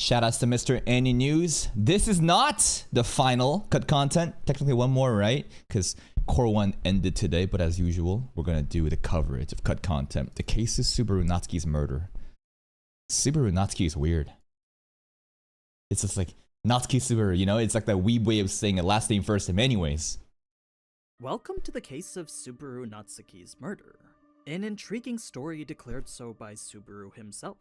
Shoutouts to Mr. AniNews. This is not the final cut content. Technically one more, right? Because Core 1 ended today, but as usual, we're going to do the coverage of cut content. The case is Subaru Natsuki's murder. Subaru Natsuki is weird. It's just like Natsuki Subaru, you know? It's like that weeb way of saying it, last name first name anyways. Welcome to the case of Subaru Natsuki's murder. An intriguing story declared so by Subaru himself.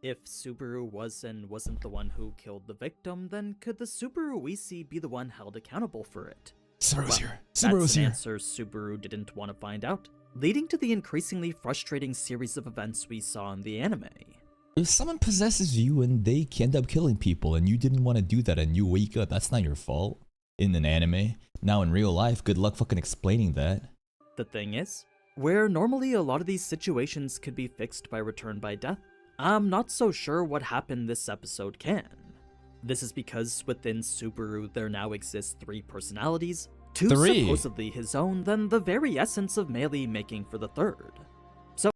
If Subaru was and wasn't the one who killed the victim, then could the Subaru we see be the one held accountable for it? Subaru's Well, here. Subaru's that's an here. answer Subaru didn't want to find out, leading to the increasingly frustrating series of events we saw in the anime. If someone possesses you and they end up killing people and you didn't want to do that and you wake up, that's not your fault. In an anime. Now in real life, good luck fucking explaining that. The thing is, where normally a lot of these situations could be fixed by return by death, I'm not so sure what happened this episode can. This is because within Subaru there now exists 3 personalities, 2 supposedly his own, then the very essence of Meili making for the 3rd. So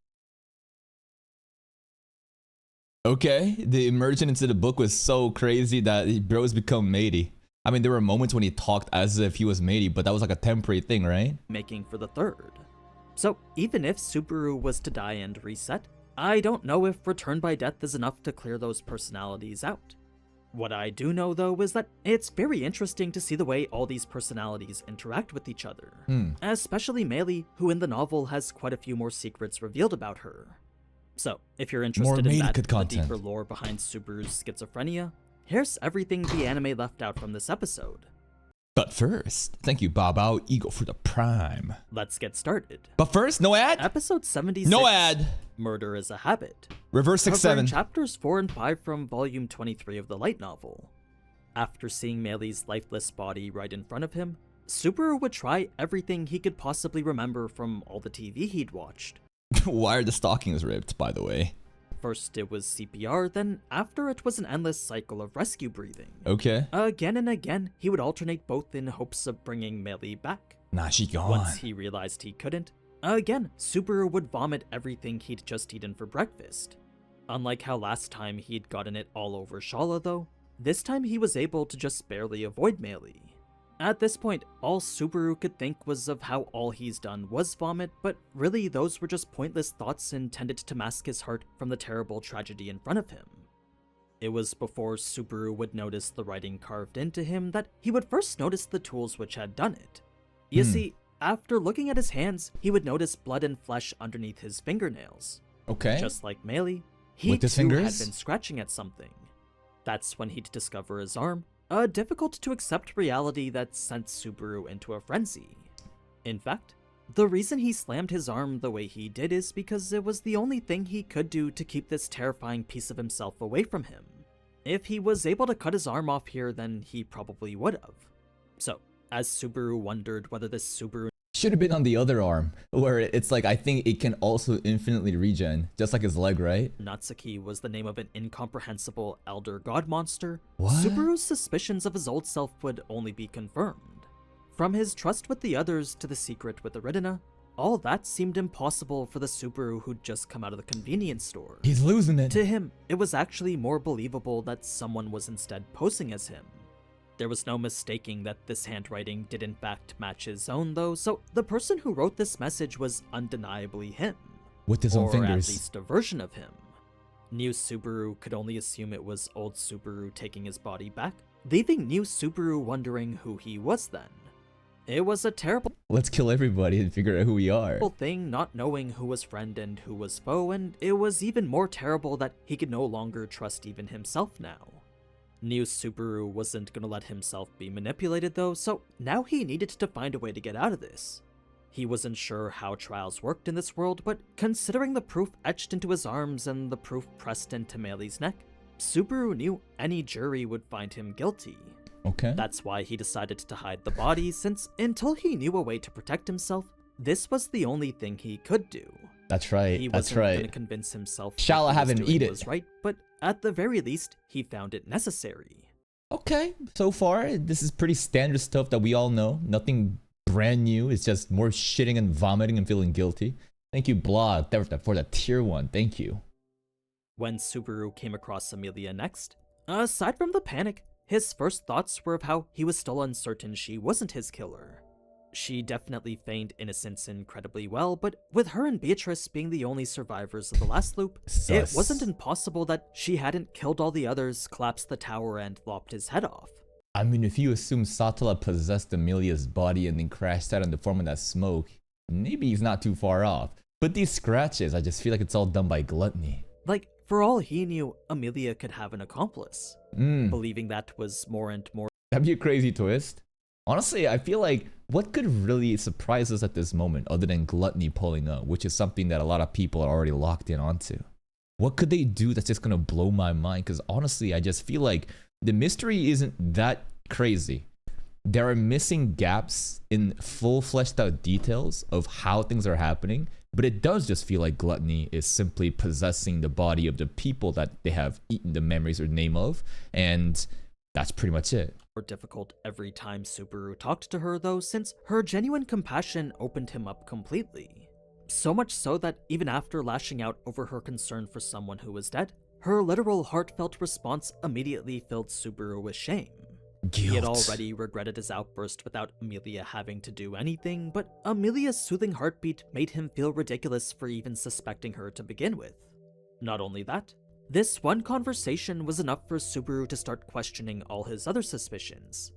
Okay, the emergence into the book was so crazy that bro's become matey. I mean, there were moments when he talked as if he was matey, but that was like a temporary thing, right? Making for the 3rd. So even if Subaru was to die and reset, I don't know if return by death is enough to clear those personalities out. What I do know though is that it's very interesting to see the way all these personalities interact with each other. Especially Meili, who in the novel has quite a few more secrets revealed about her. So, if you're interested in that, the deeper lore behind Subaru's schizophrenia, here's everything the anime left out from this episode. But first, thank you Babao Eagle for the prime. Let's get started. But first, no ad? Episode 76. No ad! Murder is a Habit. Reverse 6-7. Chapters 4 and 5 from volume 23 of the light novel. After seeing Meili's lifeless body right in front of him, Subaru would try everything he could possibly remember from all the TV he'd watched. Why are the stockings ripped, by the way? First it was CPR, then after it was an endless cycle of rescue breathing. Okay. Again and again, he would alternate both in hopes of bringing Meili back. Nah, she gone. Once he realized he couldn't, again, Subaru would vomit everything he'd just eaten for breakfast. Unlike how last time he'd gotten it all over Shala though, this time he was able to just barely avoid Meili. At this point, all Subaru could think was of how all he's done was vomit, but really those were just pointless thoughts intended to mask his heart from the terrible tragedy in front of him. It was before Subaru would notice the writing carved into him that he would first notice the tools which had done it. You see, after looking at his hands, he would notice blood and flesh underneath his fingernails. Okay. Just like Meili, he too had been scratching at something. That's when he'd discover his arm, a difficult-to-accept reality that sent Subaru into a frenzy. In fact, the reason he slammed his arm the way he did is because it was the only thing he could do to keep this terrifying piece of himself away from him. If he was able to cut his arm off here, then he probably would have. So, as Subaru wondered whether this Subaru should have been on the other arm, where it's like, I think it can also infinitely regen, just like his leg, right? Natsuki was the name of an incomprehensible elder god monster. What? Subaru's suspicions of his old self would only be confirmed. From his trust with the others to the secret with Aridina, all that seemed impossible for the Subaru who'd just come out of the convenience store. He's losing it. To him, it was actually more believable that someone was instead posing as him. There was no mistaking that this handwriting did in fact match his own though, so the person who wrote this message was undeniably him. With his own fingers. Or at least a version of him. New Subaru could only assume it was old Subaru taking his body back, leaving new Subaru wondering who he was then. It was a terrible Let's kill everybody and figure out who we are. thing not knowing who was friend and who was foe, and it was even more terrible that he could no longer trust even himself now. New Subaru wasn't gonna let himself be manipulated though, so now he needed to find a way to get out of this. He wasn't sure how trials worked in this world, but considering the proof etched into his arms and the proof pressed into Meili's neck, Subaru knew any jury would find him guilty. Okay. That's why he decided to hide the body, since until he knew a way to protect himself, this was the only thing he could do. That's right. He wasn't gonna convince himself Shall I have him eat it? Was right, but at the very least, he found it necessary. Okay, so far this is pretty standard stuff that we all know. Nothing brand new. It's just more shitting and vomiting and feeling guilty. Thank you, Blah, for the tier 1. Thank you. When Subaru came across Amelia next, Aside from the panic, his first thoughts were of how he was still uncertain she wasn't his killer. She definitely feigned innocence incredibly well, but with her and Beatrice being the only survivors of the last loop, it wasn't impossible that she hadn't killed all the others, collapsed the tower, and lopped his head off. I mean, if you assume Satala possessed Amelia's body and then crashed out in the form of that smoke, maybe he's not too far off. But these scratches, I just feel like it's all done by gluttony. Like, for all he knew, Amelia could have an accomplice. Believing that was more and more. That'd be a crazy twist. Honestly, I feel like what could really surprise us at this moment other than gluttony pulling up, which is something that a lot of people are already locked in onto. What could they do that's just gonna blow my mind? Because honestly, I just feel like the mystery isn't that crazy. There are missing gaps in full fleshed out details of how things are happening, but it does just feel like gluttony is simply possessing the body of the people that they have eaten the memories or name of, and that's pretty much it. More difficult every time Subaru talked to her though, since her genuine compassion opened him up completely. So much so that even after lashing out over her concern for someone who was dead, her literal heartfelt response immediately filled Subaru with shame. Guilt. He had already regretted his outburst without Amelia having to do anything, but Amelia's soothing heartbeat made him feel ridiculous for even suspecting her to begin with. Not only that, this one conversation was enough for Subaru to start questioning all his other suspicions.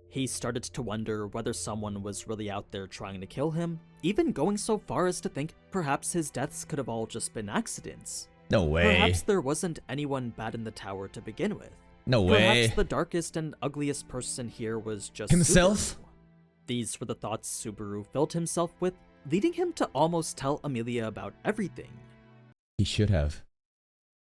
He started to wonder whether someone was really out there trying to kill him, even going so far as to think perhaps his deaths could have all just been accidents. No way. Perhaps there wasn't anyone bad in the tower to begin with. No way. Perhaps the darkest and ugliest person here was just himself? Subaru. These were the thoughts Subaru filled himself with, leading him to almost tell Amelia about everything. He should have.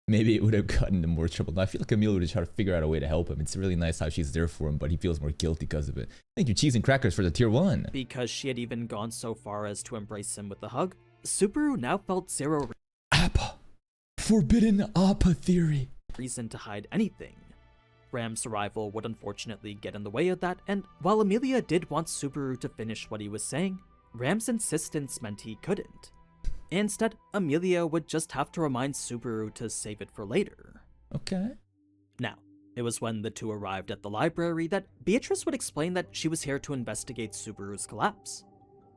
Maybe it would have gotten into more trouble. I feel like Amelia would have tried to figure out a way to help him. It's really nice how she's there for him, but he feels more guilty because of it. Thank you, cheese and crackers, for the tier 1. Because she had even gone so far as to embrace him with a hug, Subaru now felt zero Appa. Forbidden Appa theory. reason to hide anything. Ram's arrival would unfortunately get in the way of that, and while Amelia did want Subaru to finish what he was saying, Ram's insistence meant he couldn't. Instead, Amelia would just have to remind Subaru to save it for later. Okay. Now, it was when the two arrived at the library that Beatrice would explain that she was here to investigate Subaru's collapse.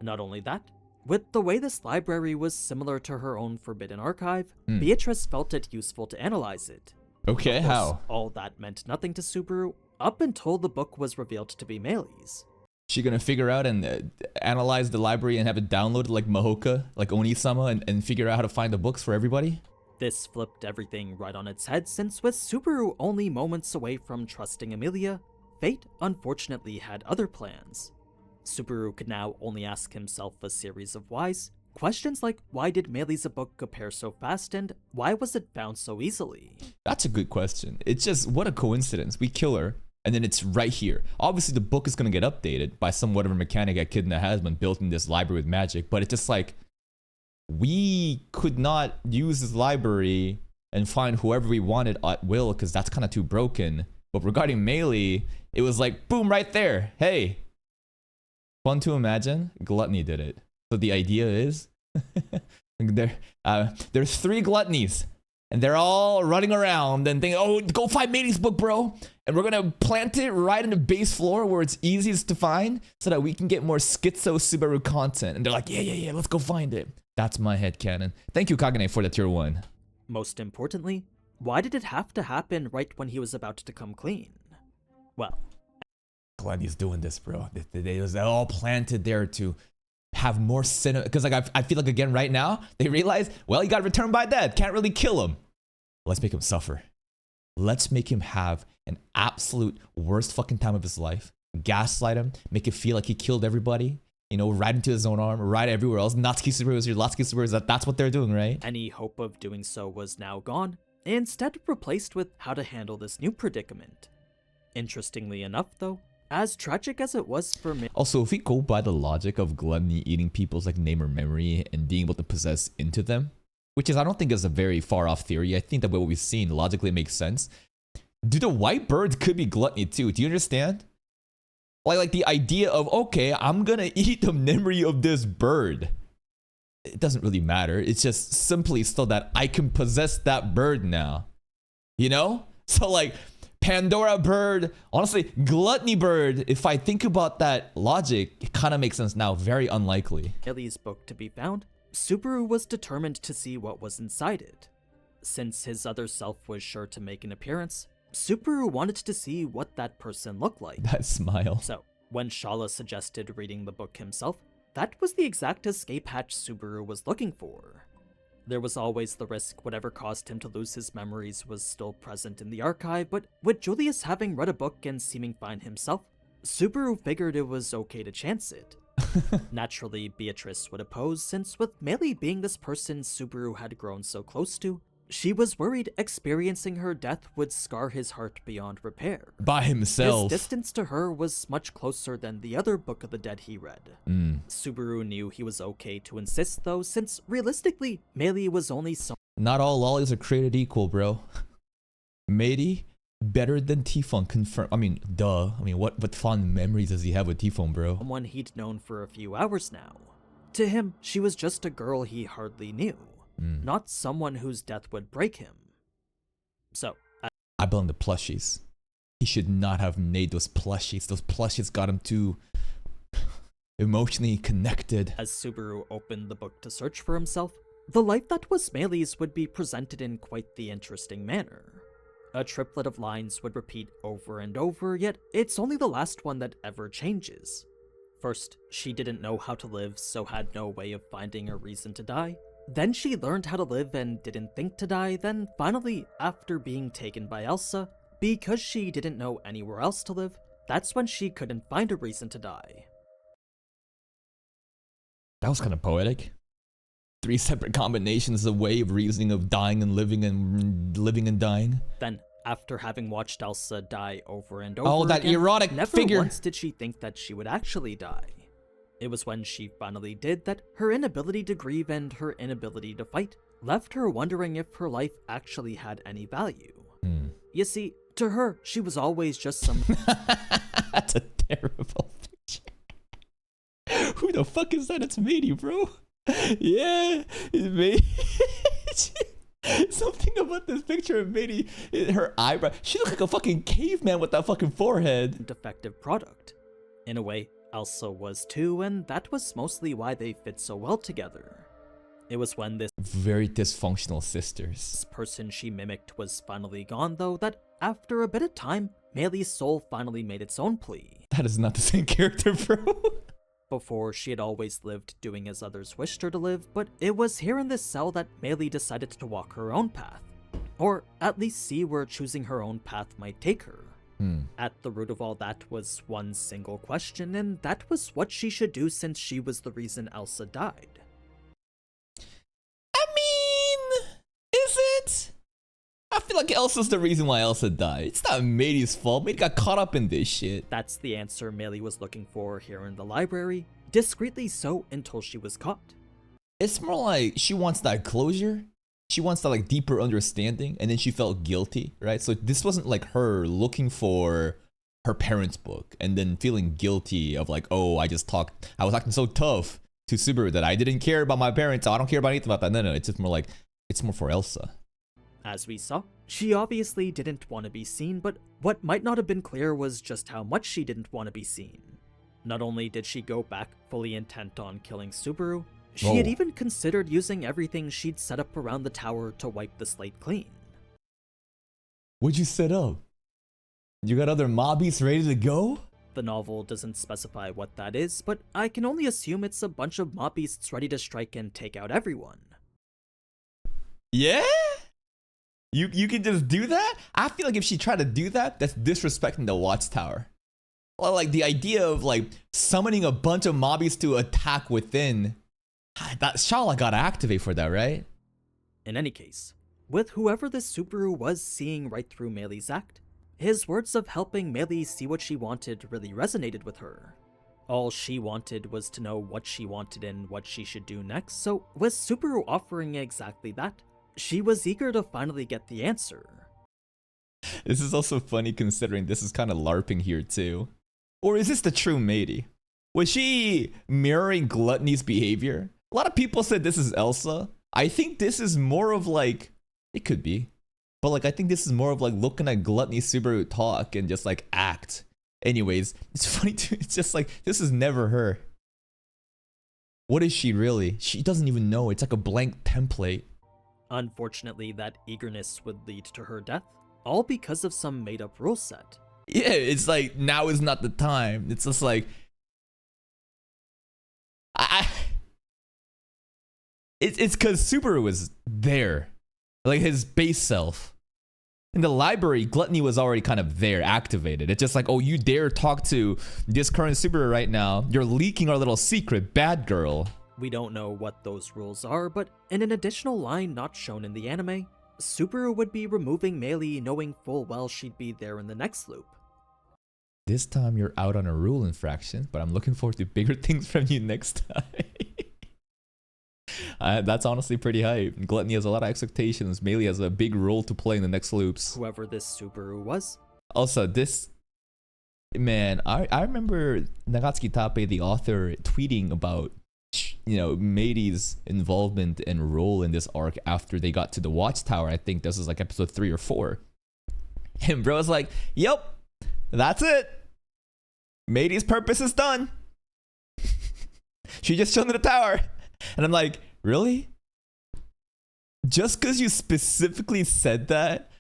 Not only that, with the way this library was similar to her own forbidden archive, Beatrice felt it useful to analyze it. Okay, Of course, how? all that meant nothing to Subaru up until the book was revealed to be Meili's. She gonna figure out and analyze the library and have it downloaded like Mahoka, like Oni-sama, and figure out how to find the books for everybody? This flipped everything right on its head, since with Subaru only moments away from trusting Amelia, fate unfortunately had other plans. Subaru could now only ask himself a series of whys, questions like why did Meili's book appear so fast and why was it found so easily? That's a good question. It's just, what a coincidence. We kill her, and then it's right here. Obviously, the book is going to get updated by some whatever mechanic Echidna has been built in this library with magic, but it's just like, we could not use this library and find whoever we wanted at will, because that's kind of too broken. But regarding Meili, it was like, boom, right there. Hey. Fun to imagine. Gluttony did it. So the idea is, there's 3 gluttonies. And they're all running around and thinking, oh, go find Meili's book, bro. And we're going to plant it right in the base floor where it's easiest to find so that we can get more schizo Subaru content. And they're like, yeah, let's go find it. That's my headcanon. Thank you, Kagane, for the tier 1. Most importantly, why did it have to happen right when he was about to come clean? Well, Glad he's doing this, bro. They was all planted there to have more cinema. Because like I feel like, again, right now, they realize, well, he got returned by death. Can't really kill him. Let's make him suffer. Let's make him have an absolute worst fucking time of his life. Gaslight him. Make it feel like he killed everybody. You know, right into his own arm, right everywhere else. Natsuki Subaru is here. Natsuki Subaru is that's what they're doing, right? any hope of doing so was now gone, instead replaced with how to handle this new predicament. Interestingly enough, though, as tragic as it was for me. Also, if we go by the logic of gluttony eating people's like name or memory and being able to possess into them, which is I don't think is a very far off theory. I think that what we've seen logically makes sense. Do the white birds could be gluttony too? Do you understand? Like the idea of, okay, I'm gonna eat the memory of this bird. It doesn't really matter. It's just simply so that I can possess that bird now. You know? So like, Pandora bird. Honestly, gluttony bird. If I think about that logic, it kind of makes sense now. Very unlikely. Meili's book to be found, Subaru was determined to see what was inside it. Since his other self was sure to make an appearance, Subaru wanted to see what that person looked like. That smile. So, when Shala suggested reading the book himself, that was the exact escape hatch Subaru was looking for. There was always the risk whatever caused him to lose his memories was still present in the archive, but with Julius having read a book and seeming fine himself, Subaru figured it was okay to chance it. Naturally, Beatrice would oppose, since with Meili being this person Subaru had grown so close to, she was worried experiencing her death would scar his heart beyond repair. By himself. His distance to her was much closer than the other Book of the Dead he read. Subaru knew he was okay to insist though, since realistically, Meili was only so— Not all lolis are created equal, bro. Meili, better than Tifon, confirm. I mean, duh. I mean, what fond memories does he have with Tifon, bro? someone he'd known for a few hours now. To him, she was just a girl he hardly knew. Not someone whose death would break him. So, I blame the plushies. He should not have made those plushies. Those plushies got him too emotionally connected. as Subaru opened the book to search for himself, the life that was Meili's would be presented in quite the interesting manner. A triplet of lines would repeat over and over, yet it's only the last one that ever changes. First, she didn't know how to live, so had no way of finding a reason to die. Then she learned how to live and didn't think to die. Then finally, after being taken by Elsa, because she didn't know anywhere else to live, that's when she couldn't find a reason to die. That was kind of poetic. 3 separate combinations, a way of reasoning of dying and living and dying. Then, after having watched Elsa die over and over Oh, that again, erotic never figure. once did she think that she would actually die. It was when she finally did that her inability to grieve and her inability to fight left her wondering if her life actually had any value. You see, to her, she was always just some— That's a terrible picture. Who the fuck is that? It's Meili, bro. Yeah, it's Meili. Something about this picture of Meili, her eyebrow. She looked like a fucking caveman with that fucking forehead. defective product. In a way, Elsa was too, and that was mostly why they fit so well together. It was when this Very dysfunctional sisters. person she mimicked was finally gone, though, that after a bit of time, Meili's soul finally made its own plea. That is not the same character, bro. Before, she had always lived doing as others wished her to live, but it was here in this cell that Meili decided to walk her own path. Or at least see where choosing her own path might take her. At the root of all that was one single question, and that was what she should do since she was the reason Elsa died. I mean, is it? I feel like Elsa's the reason why Elsa died. It's not Meili's fault. Meili got caught up in this shit. That's the answer Meili was looking for here in the library, discreetly so until she was caught. It's more like she wants that closure. She wants that like deeper understanding, and then she felt guilty, right? So this wasn't like her looking for her parents' book and then feeling guilty of like, oh, I was acting so tough to Subaru that I didn't care about my parents. So I don't care about anything about that. No, it's just more like, it's more for Elsa. As we saw, she obviously didn't want to be seen, but what might not have been clear was just how much she didn't want to be seen. Not only did she go back fully intent on killing Subaru, she had even considered using everything she'd set up around the tower to wipe the slate clean. What'd you set up? You got other mobbies ready to go? The novel doesn't specify what that is, but I can only assume it's a bunch of mob beasts ready to strike and take out everyone. Yeah? You can just do that? I feel like if she tried to do that, that's disrespecting the Watchtower. Or like the idea of like summoning a bunch of mobbies to attack within. That Shala gotta activate for that, right? In any case, with whoever this Subaru was seeing right through Meili's act, his words of helping Meili see what she wanted really resonated with her. All she wanted was to know what she wanted and what she should do next, so with Subaru offering exactly that, she was eager to finally get the answer. This is also funny considering this is kind of LARPing here too. Or is this the true Meili? Was she mirroring Gluttony's behavior? A lot of people said this is Elsa. I think this is more of like, it could be. But like I think this is more of like looking at Gluttony Subaru talk and just like act. Anyways, it's funny too. It's just like this is never her. What is she really? She doesn't even know. It's like a blank template. Unfortunately, that eagerness would lead to her death, all because of some made-up rule set. Yeah, it's like now is not the time. It's just like it's because Subaru was there, like his base self. In the library, Gluttony was already kind of there, activated. It's just like, oh, you dare talk to this current Subaru right now? You're leaking our little secret, bad girl. We don't know what those rules are, but in an additional line not shown in the anime, Subaru would be removing Meili knowing full well she'd be there in the next loop. This time you're out on a rule infraction, but I'm looking forward to bigger things from you next time. That's honestly pretty hype. Gluttony has a lot of expectations. Meili has a big role to play in the next loops. Whoever this Subaru was. Also, this... Man, I remember Nagatsuki Tape, the author, tweeting about, you know, Meili's involvement and role in this arc after they got to the Watchtower. I think this was like episode 3 or 4. And bro was like, yep, that's it. Meili's purpose is done. She just chilled in the tower. And I'm like, really? Just because you specifically said that,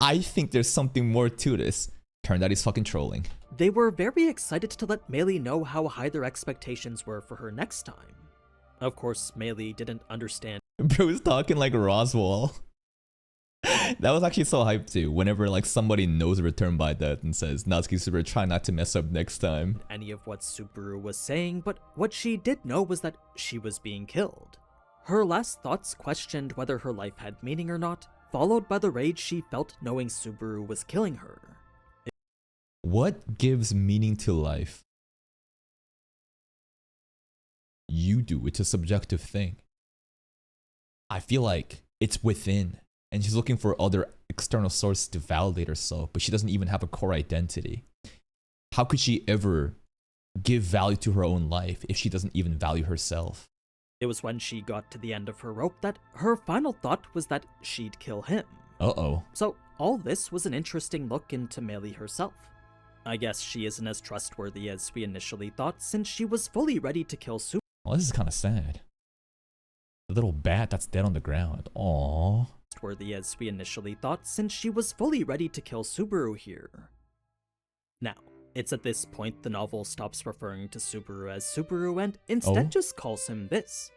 I think there's something more to this. Turned out he's fucking trolling. They were very excited to let Meili know how high their expectations were for her next time. Of course, Meili didn't understand. Bro's talking like Roswell. That was actually so hyped too. Whenever like somebody knows a return by death and says, Natsuki Subaru, try not to mess up next time. Any of what Subaru was saying, but what she did know was that she was being killed. Her last thoughts questioned whether her life had meaning or not, followed by the rage she felt knowing Subaru was killing her. What gives meaning to life? You do. It's a subjective thing. I feel like it's within. And she's looking for other external sources to validate herself, but she doesn't even have a core identity. How could she ever give value to her own life if she doesn't even value herself? It was when she got to the end of her rope that her final thought was that she'd kill him. Uh-oh. So all this was an interesting look into Meili herself. I guess she isn't as trustworthy as we initially thought, since she was fully ready to kill Subaru. Well, this is kind of sad. The little bat that's dead on the ground. Aww. Worthy as we initially thought, since she was fully ready to kill Subaru here. Now, it's at this point the novel stops referring to Subaru as Subaru and instead just calls him this.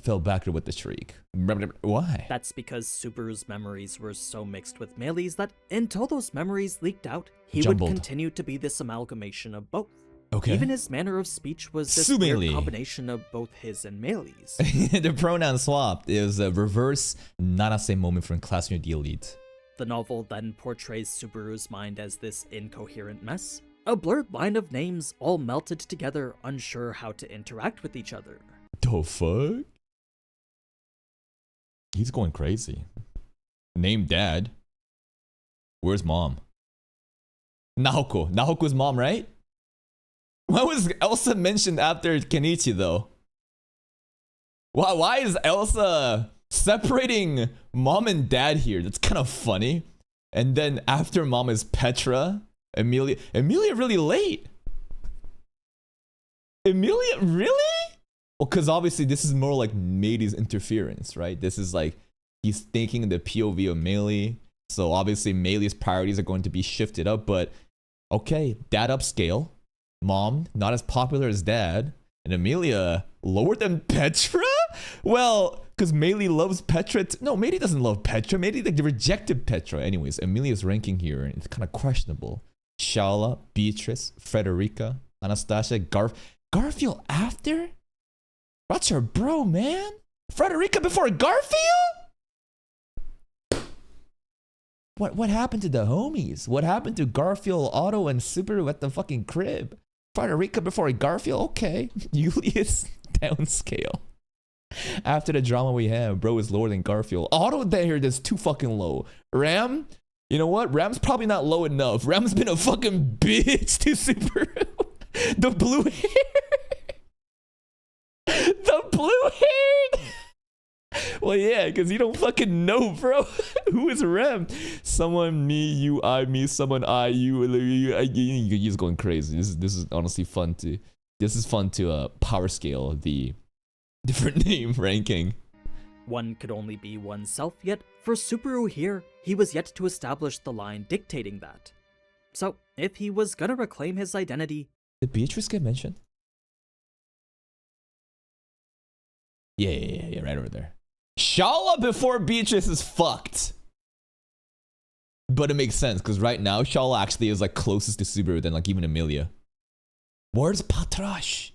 Fell backward with the shriek. Why? That's because Subaru's memories were so mixed with Meili's that until those memories leaked out, he would continue to be this amalgamation of both. Okay. Even his manner of speech was this weird combination of both his and Meili's. The pronoun swapped. It was a reverse Nanase moment from Classroom of the Elite. The novel then portrays Subaru's mind as this incoherent mess, a blurred line of names all melted together, unsure how to interact with each other. The fuck? He's going crazy. Name dad. Where's mom? Naoko. Naoko's mom, right? Why was Elsa mentioned after Kenichi though? Why is Elsa separating mom and dad here? That's kind of funny. And then after mom is Petra. Emilia really late. Emilia really? Well, because obviously this is more like Meili's interference, right? This is like he's thinking the POV of Meili. So obviously Meili's priorities are going to be shifted up. But okay, dad upscale. Mom, not as popular as dad. And Emilia, lower than Petra? Well, because Meili loves Petra. No, Meili doesn't love Petra. Meili like, rejected Petra. Anyways, Emilia's ranking here, it's kind of questionable. Shala, Beatrice, Frederica, Anastasia, Garfield after? That's your bro, man. Frederica before Garfield? What happened to the homies? What happened to Garfield, Otto, and Subaru at the fucking crib? Frederica before Garfield? Okay. Julius downscale. After the drama we have, bro is lower than Garfield. Otto there is too fucking low. Ram? You know what? Ram's probably not low enough. Ram's been a fucking bitch to Subaru. The blue hair. The blue hair. Well, yeah, because you don't fucking know, bro. Who is Rem? Someone, me, you, I, me, someone, I, you, you're just going crazy. This is honestly fun to. This is fun to power scale the different name ranking. One could only be oneself, yet for Subaru here, he was yet to establish the line dictating that. So, if he was gonna reclaim his identity... Did Beatrice get mentioned? Yeah, right over there. Shala before Beatrice is fucked. But it makes sense, because right now, Shala actually is like closest to Subaru than like even Amelia. Where's Patrash?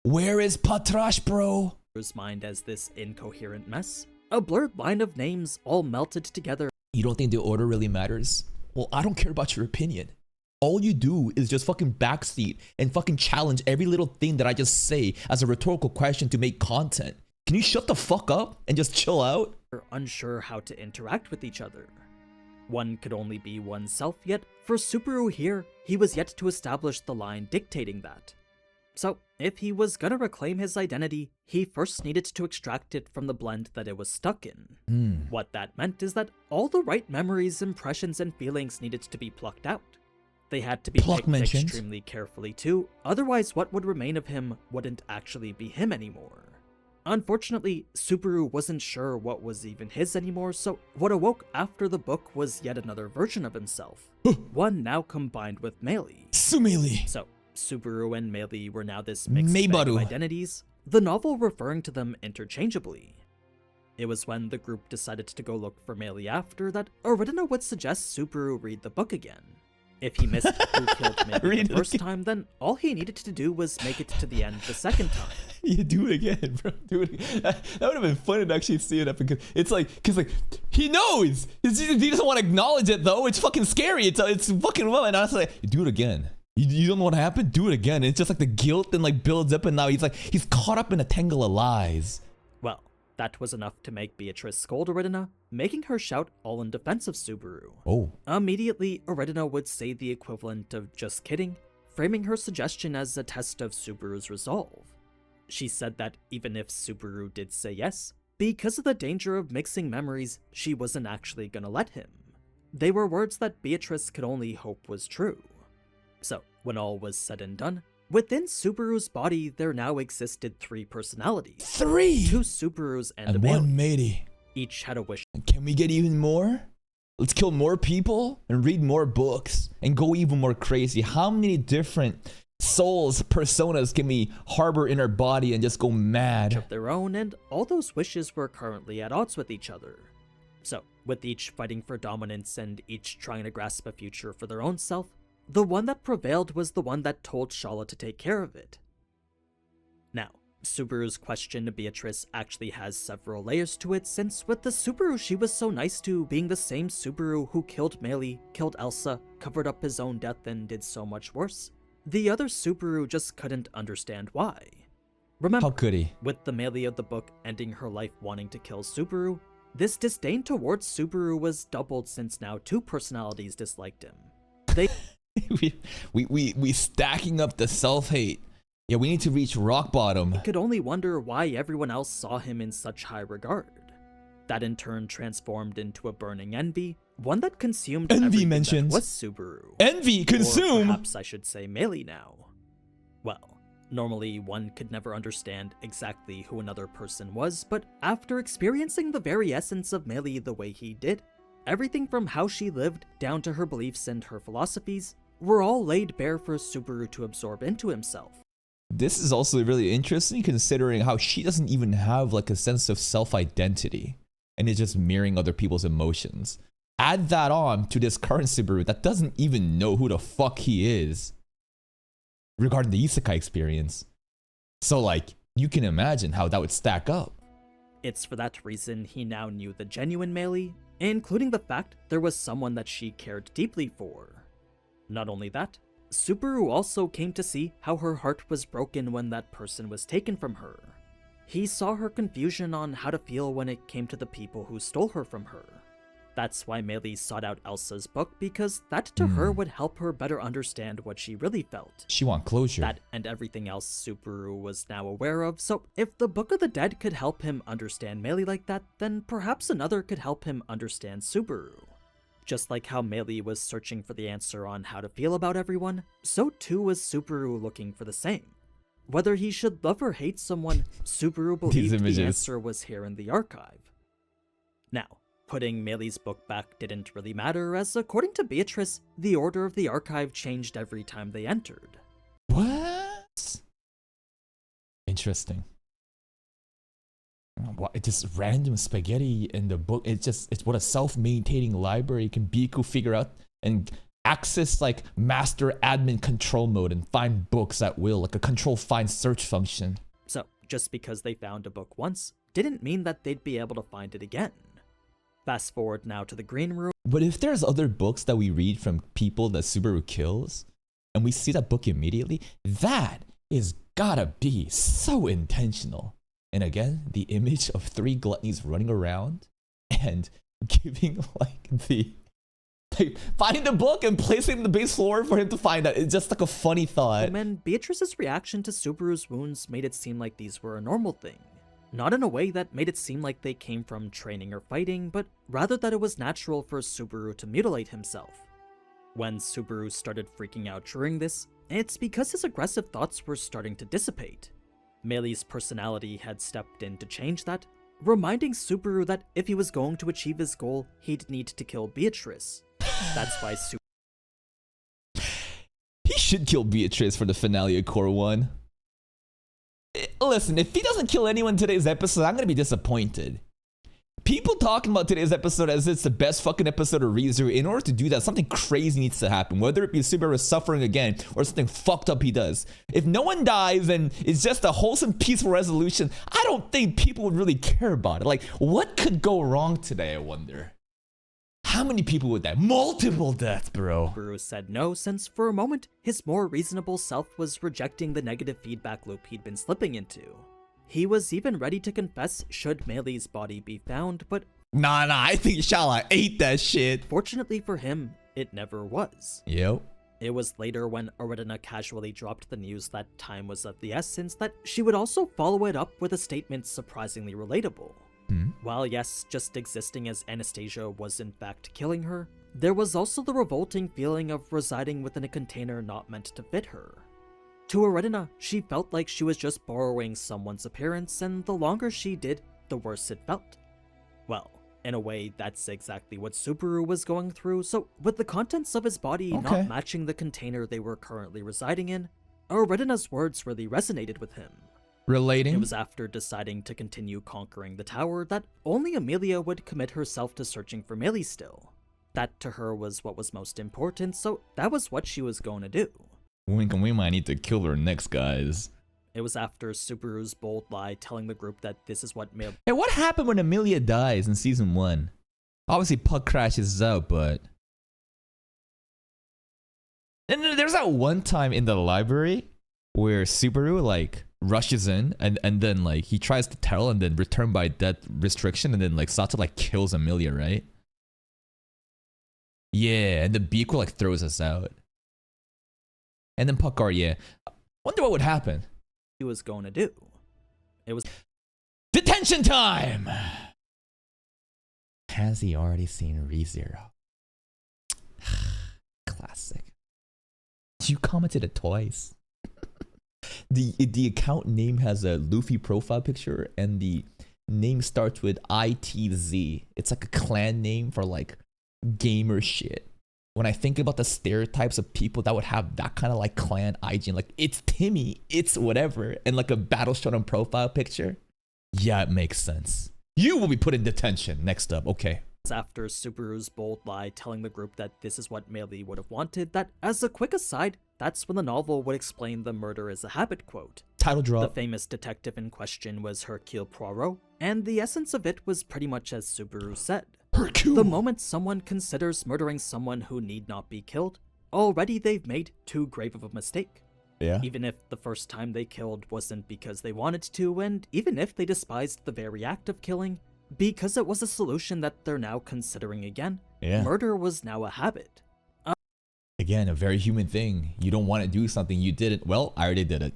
Where is Patrash, bro? ...his mind as this incoherent mess. A blurred line of names all melted together. You don't think the order really matters? Well, I don't care about your opinion. All you do is just fucking backseat and fucking challenge every little thing that I just say as a rhetorical question to make content. Can you shut the fuck up and just chill out? Unsure how to interact with each other. One could only be oneself, yet for Subaru here, he was yet to establish the line dictating that. So, if he was gonna reclaim his identity, he first needed to extract it from the blend that it was stuck in. What that meant is that all the right memories, impressions, and feelings needed to be plucked out. They had to be picked extremely carefully too, otherwise what would remain of him wouldn't actually be him anymore. Unfortunately, Subaru wasn't sure what was even his anymore, so what awoke after the book was yet another version of himself. One now combined with Meili. Sumeli. So, Subaru and Meili were now this mixed bag of identities, the novel referring to them interchangeably. It was when the group decided to go look for Meili after that Aridina would suggest Subaru read the book again. If he missed who killed Meili the first time, then all he needed to do was make it to the end the second time. Yeah, do it again, bro. Do it again. That would have been fun to actually see it up because it's like, he knows. He doesn't want to acknowledge it though. It's fucking scary. It's fucking well. And I was like, do it again. You don't know what happened? Do it again. And it's just like the guilt and like builds up, and now he's caught up in a tangle of lies. Well, that was enough to make Beatrice scold Aridina, making her shout all in defense of Subaru. Oh. Immediately, Aridina would say the equivalent of just kidding, framing her suggestion as a test of Subaru's resolve. She said that even if Subaru did say yes, because of the danger of mixing memories, she wasn't actually gonna let him. They were words that Beatrice could only hope was true. So, when all was said and done, within Subaru's body there now existed 3 personalities. 3? 2 Subarus and a one Meili. Each had a wish. Can we get even more? Let's kill more people and read more books and go even more crazy. How many different souls, personas can we harbor in our body and just go mad? Of their own, and all those wishes were currently at odds with each other. So, with each fighting for dominance and each trying to grasp a future for their own self, the one that prevailed was the one that told Shala to take care of it. Now, Subaru's question to Beatrice actually has several layers to it, since with the Subaru she was so nice to being the same Subaru who killed Meili, killed Elsa, covered up his own death, and did so much worse, the other Subaru just couldn't understand why. Remember, how could he? With the Meili of the book ending her life wanting to kill Subaru, this disdain towards Subaru was doubled since now 2 personalities disliked him. They we stacking up the self-hate. Yeah, we need to reach rock bottom. could only wonder why everyone else saw him in such high regard. That in turn transformed into a burning envy, one that consumed everything that was Subaru. Envy, consume! Or perhaps I should say Meili now. Well, normally one could never understand exactly who another person was, but after experiencing the very essence of Meili the way he did, everything from how she lived down to her beliefs and her philosophies were all laid bare for Subaru to absorb into himself. This is also really interesting considering how she doesn't even have like a sense of self-identity and is just mirroring other people's emotions. Add that on to this current Subaru that doesn't even know who the fuck he is regarding the isekai experience. So like, you can imagine how that would stack up. It's for that reason he now knew the genuine Meili, including the fact there was someone that she cared deeply for. Not only that, Subaru also came to see how her heart was broken when that person was taken from her. He saw her confusion on how to feel when it came to the people who stole her from her. That's why Meili sought out Elsa's book, because that to her would help her better understand what she really felt. She want closure. That and everything else Subaru was now aware of, so if the Book of the Dead could help him understand Meili like that, then perhaps another could help him understand Subaru. Just like how Meili was searching for the answer on how to feel about everyone, so too was Subaru looking for the same. Whether he should love or hate someone, Subaru believed the answer was here in the archive. Now, putting Meili's book back didn't really matter, as according to Beatrice, the order of the archive changed every time they entered. What? Interesting. What? It's just random spaghetti in the book. It's what a self-maintaining library can Biku figure out and access like master admin control mode and find books at will, like a control find search function. So, just because they found a book once, didn't mean that they'd be able to find it again. Fast forward now to the green room. But if there's other books that we read from people that Subaru kills, and we see that book immediately, that is gotta be so intentional. And again, the image of 3 gluttonies running around and giving finding the book and placing it in the base floor for him to find that. It's just like a funny thought. And Beatrice's reaction to Subaru's wounds made it seem like these were a normal thing. Not in a way that made it seem like they came from training or fighting, but rather that it was natural for Subaru to mutilate himself. When Subaru started freaking out during this, it's because his aggressive thoughts were starting to dissipate. Meili's personality had stepped in to change that, reminding Subaru that if he was going to achieve his goal, he'd need to kill Beatrice. That's why He should kill Beatrice for the finale of Core 1. Listen, if he doesn't kill anyone in today's episode, I'm gonna be disappointed. People talking about today's episode as it's the best fucking episode of ReZero. In order to do that, something crazy needs to happen. Whether it be Subaru suffering again or something fucked up he does. If no one dies and it's just a wholesome, peaceful resolution, I don't think people would really care about it. Like, what could go wrong today, I wonder? How many people would die? Multiple deaths, bro. Subaru said no, since for a moment, his more reasonable self was rejecting the negative feedback loop he'd been slipping into. He was even ready to confess should Meili's body be found, but Nah, I think Shala ate that shit. Fortunately for him, it never was. Yep. It was later when Aridina casually dropped the news that time was of the essence that she would also follow it up with a statement surprisingly relatable. While yes, just existing as Anastasia was in fact killing her, there was also the revolting feeling of residing within a container not meant to fit her. To Aridina, she felt like she was just borrowing someone's appearance, and the longer she did, the worse it felt. Well, in a way, that's exactly what Subaru was going through, so with the contents of his body not matching the container they were currently residing in, Aridina's words really resonated with him. Relating? It was after deciding to continue conquering the tower that only Amelia would commit herself to searching for Meili still. That to her was what was most important, so that was what she was going to do. We might need to kill her next, guys. It was after Subaru's bold lie telling the group that this is what Meili— Hey, what happened when Amelia dies in season 1? Obviously, Puck crashes out, but... And then there's that one time in the library where Subaru, like, rushes in and then, like, he tries to tell and then return by death restriction and then, like, Sato, like, kills Amelia, right? Yeah, and the Biku, like, throws us out. And then Puckar, yeah. Wonder what would happen. He was going to do. It was detention time! Has he already seen ReZero? Classic. You commented it twice. The account name has a Luffy profile picture and the name starts with ITZ. It's like a clan name for like gamer shit. When I think about the stereotypes of people that would have that kind of like clan IG, like it's Timmy, it's whatever, and like a battle shonen profile picture. Yeah, it makes sense. You will be put in detention. Next up, okay. After Subaru's bold lie telling the group that this is what Meili would have wanted, that as a quick aside, that's when the novel would explain the murder is a habit quote. Title drop. The famous detective in question was Hercule Poirot, and the essence of it was pretty much as Subaru said. Hercule. The moment someone considers murdering someone who need not be killed, already they've made too grave of a mistake. Yeah. Even if the first time they killed wasn't because they wanted to, and even if they despised the very act of killing, because it was a solution that they're now considering again. Yeah. Murder was now a habit. Again, a very human thing. You don't want to do something, you did it. Well, I already did it.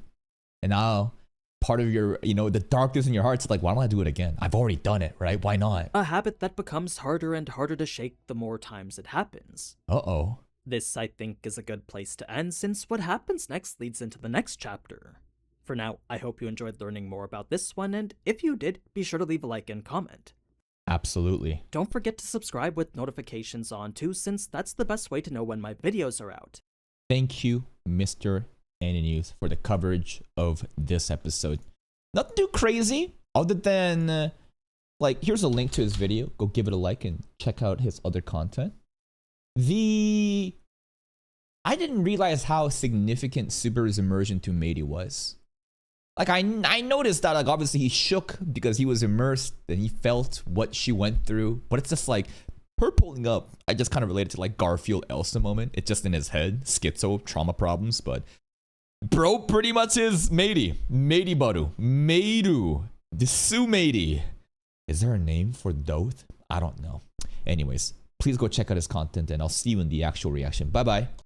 And now part of your, the darkness in your heart's like, why don't I do it again? I've already done it, right? Why not? A habit that becomes harder and harder to shake the more times it happens. Uh-oh. This, I think, is a good place to end since what happens next leads into the next chapter. For now, I hope you enjoyed learning more about this one, and if you did, be sure to leave a like and comment. Absolutely. Don't forget to subscribe with notifications on too, since that's the best way to know when my videos are out. Thank you, Mr. AniNews, for the coverage of this episode. Nothing too crazy, other than, here's a link to his video. Go give it a like and check out his other content. I didn't realize how significant Subaru's immersion to Meidi was. I noticed that, obviously he shook because he was immersed and he felt what she went through. But it's just her pulling up, I just kind of related to Garfield Elsa moment. It's just in his head, schizo, trauma problems. But bro pretty much is Meidi Baru. Meiru. Desu Meidi. Is there a name for Doth? I don't know. Anyways, please go check out his content and I'll see you in the actual reaction. Bye-bye.